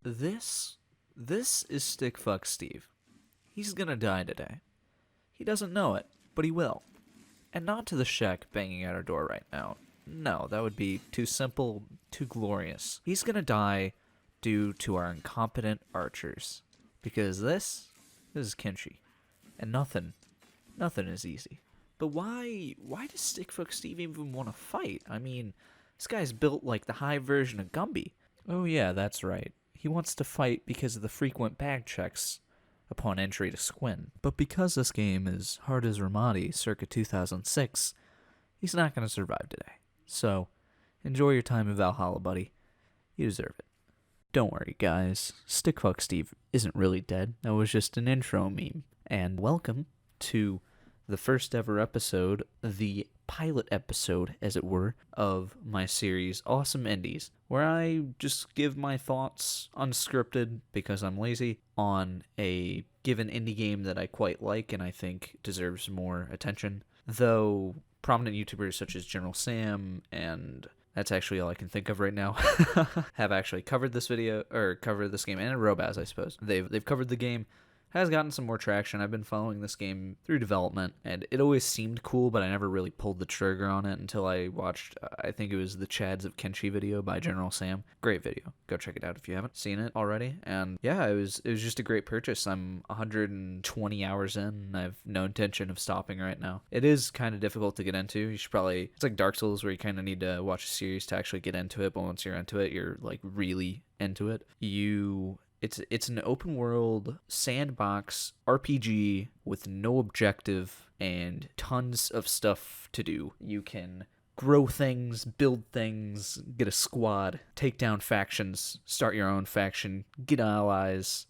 This is Stickfuck Steve. He's gonna die today. He doesn't know it, but he will. And not to the Shek banging at our door right now. No, that would be too simple, too glorious. He's gonna die due to our incompetent archers. Because this is Kenshi. And nothing is easy. But why does Stickfuck Steve even want to fight? I mean, this guy's built like the high version of Gumby. Oh yeah, that's right. He wants to fight because of the frequent bag checks upon entry to Squin. But because this game is hard as Ramadi circa 2006, he's not going to survive today. So, enjoy your time in Valhalla, buddy. You deserve it. Don't worry, guys. Stickfuck Steve isn't really dead. That was just an intro meme. And welcome to the first ever episode, the pilot episode, as it were, of my series Awesome Indies, where I just give my thoughts unscripted, because I'm lazy, on a given indie game that I quite like and I think deserves more attention. Though prominent YouTubers such as General Sam, and that's actually all I can think of right now, have actually covered this video, or covered this game, and Robaz, I suppose. They've covered the game. Has gotten some more traction. I've been following this game through development, and it always seemed cool, but I never really pulled the trigger on it until I watched, I think it was the Chads of Kenshi video by General Sam. Great video. Go check it out if you haven't seen it already. And yeah, it was just a great purchase. I'm 120 hours in, and I have no intention of stopping right now. It is kind of difficult to get into. You should probably, it's like Dark Souls where you kind of need to watch a series to actually get into it, but once you're into it, you're like really into it. It's an open world sandbox RPG with no objective and tons of stuff to do. You can grow things, build things, get a squad, take down factions, start your own faction, get allies,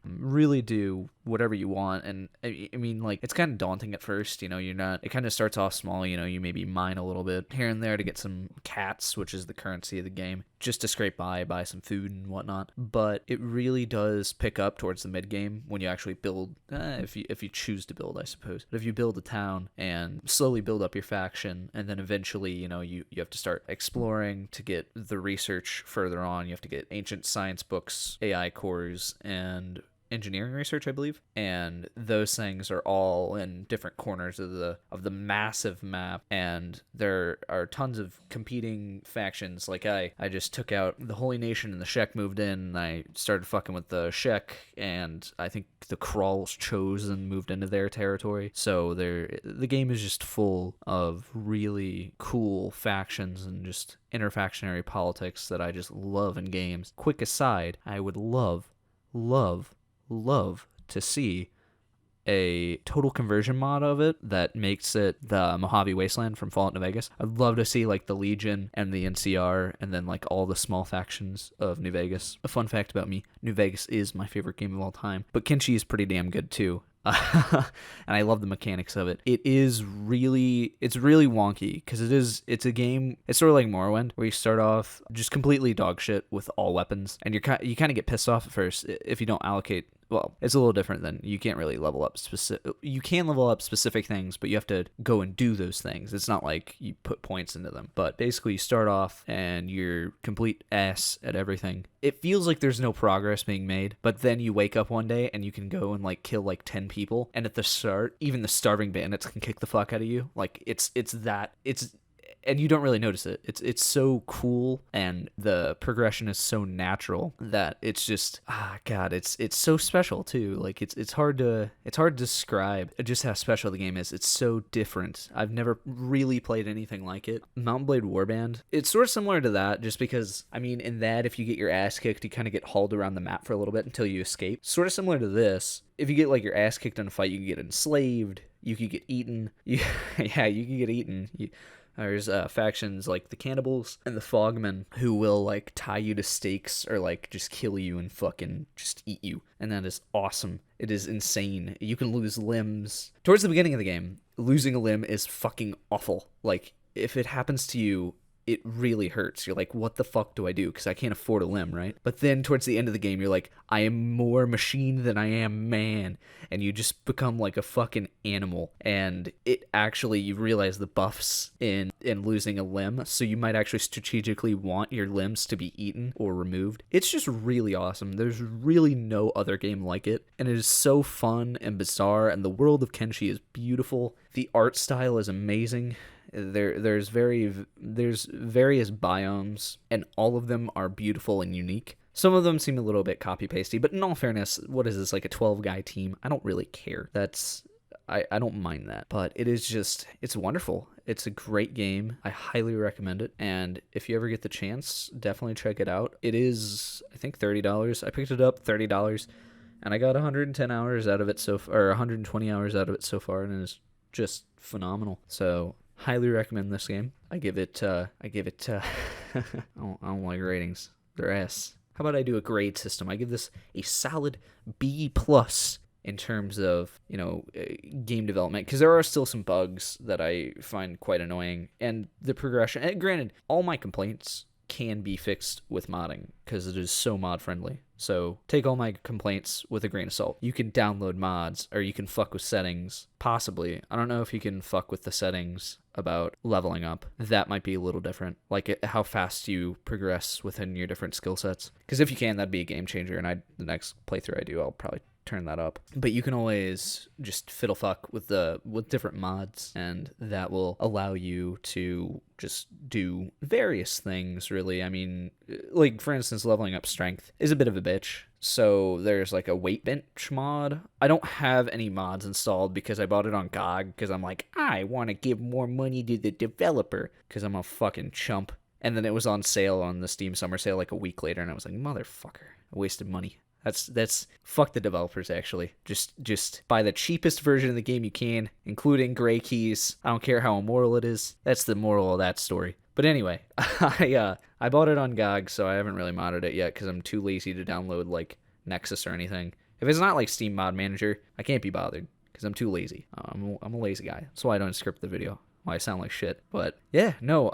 really do whatever you want. And I mean, like, it's kind of daunting at first, you know, it kind of starts off small, you know, you maybe mine a little bit here and there to get some cats, which is the currency of the game, just to scrape buy some food and whatnot. But it really does pick up towards the mid game when you actually build, if you choose to build, I suppose. But if you build a town and slowly build up your faction, and then eventually, you know, you have to start exploring to get the research further on. You have to get ancient science books, AI cores, and engineering research, I believe, and those things are all in different corners of the massive map, and there are tons of competing factions. Like I just took out the Holy Nation, and the Shek moved in, and I started fucking with the Shek, and I think the Kralls chose and moved into their territory. So the game is just full of really cool factions and just interfactionary politics that I just love in games. Quick aside, I would love to see a total conversion mod of it that makes it the Mojave Wasteland from Fallout New Vegas. I'd love to see like the Legion and the NCR and then like all the small factions of New Vegas. A fun fact about me, New Vegas is my favorite game of all time, but Kenshi is pretty damn good too. And I love the mechanics of it. It's really wonky because it's a game. It's sort of like Morrowind, where you start off just completely dog shit with all weapons, and you kind of get pissed off at first if you don't allocate. Well, it's a little different than you can't really level up you can level up specific things, but you have to go and do those things. It's not like you put points into them. But basically you start off and you're complete ass at everything. It feels like there's no progress being made, but then you wake up one day and you can go and like kill like 10 people, and at the start, even the starving bandits can kick the fuck out of you. Like and you don't really notice it. It's so cool, and the progression is so natural that it's just it's so special too. Like it's hard to describe just how special the game is. It's so different. I've never really played anything like it. Mount Blade Warband, it's sort of similar to that, just because I mean, in that, if you get your ass kicked, you kind of get hauled around the map for a little bit until you escape. Sort of similar to this. If you get like your ass kicked in a fight, you can get enslaved. You could get eaten. You can get eaten. There's factions like the Cannibals and the Fogmen who will like tie you to stakes or like just kill you and fucking just eat you. And that is awesome. It is insane. You can lose limbs. Towards the beginning of the game, losing a limb is fucking awful. Like, if it happens to you, it really hurts. You're like, what the fuck do I do? Because I can't afford a limb, right? But then towards the end of the game, you're like, I am more machine than I am man. And you just become like a fucking animal. And it actually, you realize the buffs in losing a limb. So you might actually strategically want your limbs to be eaten or removed. It's just really awesome. There's really no other game like it. And it is so fun and bizarre. And the world of Kenshi is beautiful. The art style is amazing. There's various biomes, and all of them are beautiful and unique. Some of them seem a little bit copy-pasty, but in all fairness, what is this, like a 12-guy team? I don't really care. I don't mind that. But it is just, it's wonderful. It's a great game. I highly recommend it. And if you ever get the chance, definitely check it out. It is, I think, $30. I picked it up, $30, and I got 110 hours out of it or 120 hours out of it so far, and it's just phenomenal. So highly recommend this game. I give it I don't like ratings. They're S. How about I do a grade system? I give this a solid B+ in terms of, game development, because there are still some bugs that I find quite annoying, and the progression. And granted, all my complaints can be fixed with modding because it is so mod friendly. So take all my complaints with a grain of salt. You can download mods, or you can fuck with settings. Possibly. I don't know if you can fuck with the settings about leveling up. That might be a little different. Like how fast you progress within your different skill sets. Because if you can, that'd be a game changer. And the next playthrough I do, I'll probably turn that up. But you can always just fiddle fuck with different mods, and that will allow you to just do various things, really. I mean, like for instance, leveling up strength is a bit of a bitch. So there's like a weight bench mod. I don't have any mods installed because I bought it on GOG because I'm like, I want to give more money to the developer because I'm a fucking chump. And then it was on sale on the Steam Summer Sale like a week later, and I was like, motherfucker, I wasted money. That's fuck the developers, actually. Just buy the cheapest version of the game you can, including gray keys. I don't care how immoral it is. That's the moral of that story. But anyway, I bought it on GOG, so I haven't really modded it yet because I'm too lazy to download like Nexus or anything. If it's not like Steam Mod Manager, I can't be bothered because I'm too lazy. I'm a lazy guy. That's why I don't script the video. Why I sound like shit. But yeah, no,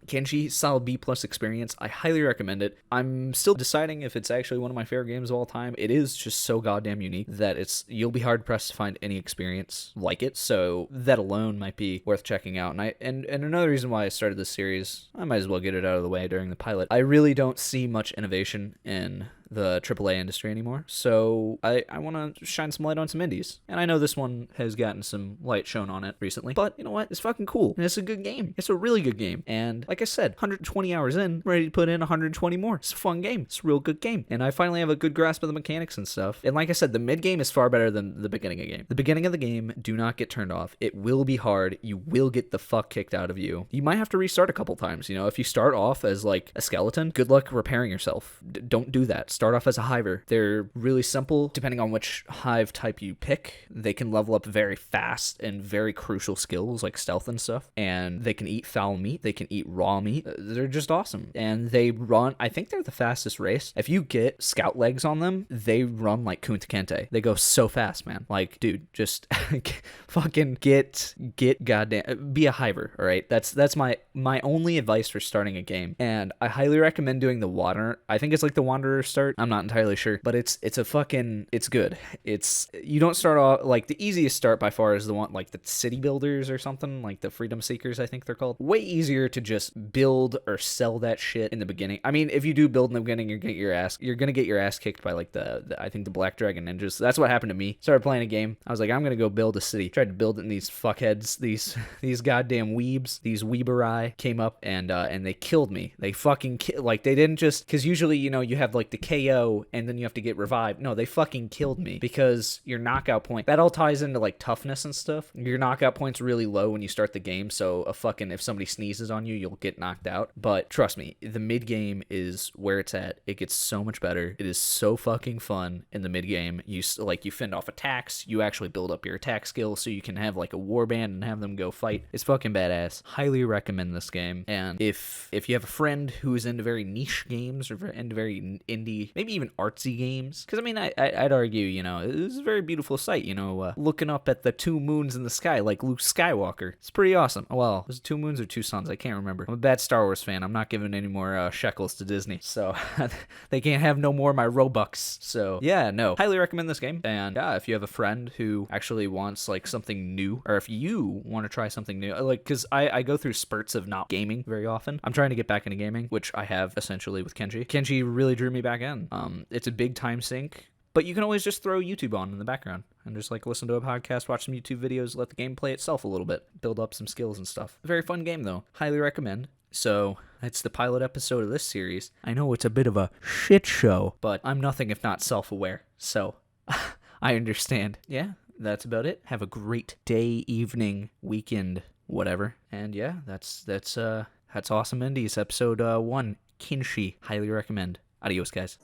Kenshi, solid B+ experience. I highly recommend it. I'm still deciding if it's actually one of my favorite games of all time. It is just so goddamn unique that you'll be hard pressed to find any experience like it. So that alone might be worth checking out. And another reason why I started this series, I might as well get it out of the way during the pilot. I really don't see much innovation in the AAA industry anymore, so I want to shine some light on some indies. And I know this one has gotten some light shown on it recently, but you know what? It's fucking cool, and it's a good game. It's a really good game, and like I said, 120 hours in, ready to put in 120 more. It's a fun game. It's a real good game, and I finally have a good grasp of the mechanics and stuff. And like I said, the mid-game is far better than the beginning of the game. The beginning of the game, do not get turned off. It will be hard. You will get the fuck kicked out of you. You might have to restart a couple times. If you start off as like a skeleton, good luck repairing yourself. Don't do that. Start off as a hiver. They're really simple. Depending on which hive type you pick, they can level up very fast and very crucial skills like stealth and stuff. And they can eat foul meat. They can eat raw meat. They're just awesome. And they run, I think they're the fastest race. If you get scout legs on them, they run like Kunta Kinte. They go so fast, man. Like, dude, just fucking get goddamn, be a hiver, all right? That's my only advice for starting a game. And I highly recommend doing the water. I think it's like the Wanderer start. I'm not entirely sure, but it's good. You don't start off, like the easiest start by far is the one like the city builders or something, like the freedom seekers, I think they're called. Way easier to just build or sell that shit in the beginning. I mean, if you do build in the beginning, you're gonna get your ass kicked by like I think the Black Dragon Ninjas. That's what happened to me. Started playing a game. I was like, I'm gonna go build a city. Tried to build it, and these fuckheads, these goddamn weebs, these weeberai came up and they killed me. They fucking like they didn't just, because usually you have like the KO and then you have to get revived. No, they fucking killed me because your knockout point, that all ties into like toughness and stuff. Your knockout point's really low when you start the game, so if somebody sneezes on you, you'll get knocked out. But trust me, the mid game is where it's at. It gets so much better. It is so fucking fun in the mid game. You fend off attacks. You actually build up your attack skills so you can have like a warband and have them go fight. It's fucking badass. Highly recommend this game. And if you have a friend who is into very niche games or into very indie maybe even artsy games. Because, I mean, I'd argue, you know, it's a very beautiful sight, you know, looking up at the 2 moons in the sky like Luke Skywalker. It's pretty awesome. Well, was it 2 moons or 2 suns? I can't remember. I'm a bad Star Wars fan. I'm not giving any more shekels to Disney. So they can't have no more of my Robux. So yeah, no. Highly recommend this game. And yeah, if you have a friend who actually wants like something new, or if you want to try something new, like, because I go through spurts of not gaming very often. I'm trying to get back into gaming, which I have essentially with Kenshi. Kenshi really drew me back in. It's a big time sink, but you can always just throw YouTube on in the background and just like listen to a podcast, watch some YouTube videos, let the game play itself a little bit, build up some skills and stuff. Very fun game though. Highly recommend. So that's the pilot episode of this series. I know it's a bit of a shit show, but I'm nothing if not self-aware. So I understand. Yeah, that's about it. Have a great day, evening, weekend, whatever. And yeah, that's Awesome Indies episode 1, Kenshi. Highly recommend. Adios, guys.